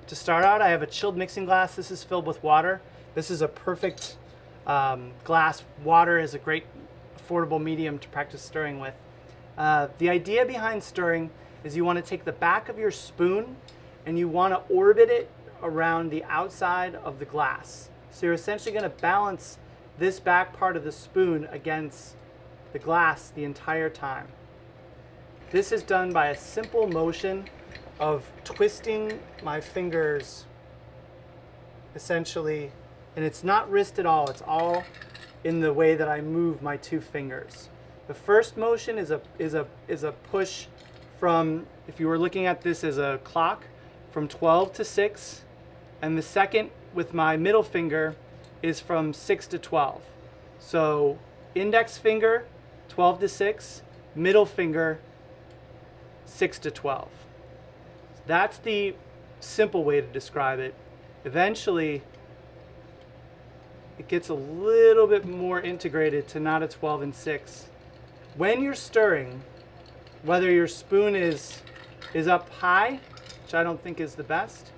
To start out, I have a chilled mixing glass. This is filled with water. This is a perfect glass. Water is a great affordable medium to practice stirring with. The idea behind stirring is you want to take the back of your spoon and you want to orbit it around the outside of the glass. So you're essentially going to balance this back part of the spoon against the glass the entire time. This is done by a simple motion of twisting my fingers essentially, and it's not wrist at all, it's all in the way that I move my two fingers. The first motion is a push from, if you were looking at this as a clock, from 12 to 6, and the second with my middle finger is from 6 to 12. So index finger 12 to 6, middle finger 6 to 12. That's the simple way to describe it. Eventually, it gets a little bit more integrated to not a 12 and 6. When you're stirring, whether your spoon is up high, which I don't think is the best,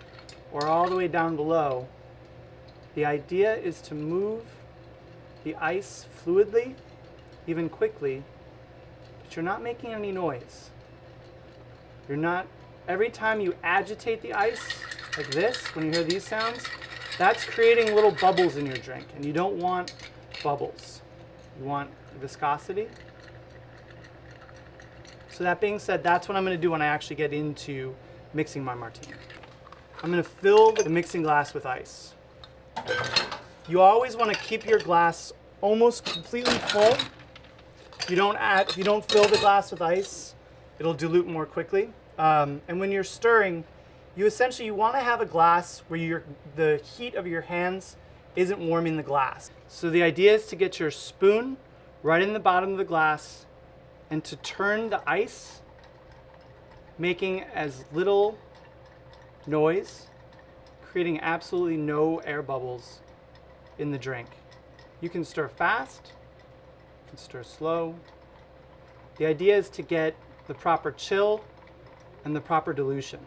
or all the way down below, the idea is to move the ice fluidly, even quickly, but you're not making any noise. You're not, every time you agitate the ice, like this, when you hear these sounds, that's creating little bubbles in your drink, and you don't want bubbles. You want viscosity. So that being said, that's what I'm going to do when I actually get into mixing my martini. I'm going to fill the mixing glass with ice. You always want to keep your glass almost completely full. If you don't fill the glass with ice, it'll dilute more quickly. And when you're stirring, you want to have a glass where the heat of your hands isn't warming the glass. So the idea is to get your spoon right in the bottom of the glass and to turn the ice, making as little noise, creating absolutely no air bubbles in the drink. You can stir fast, you can stir slow. The idea is to get the proper chill and the proper dilution.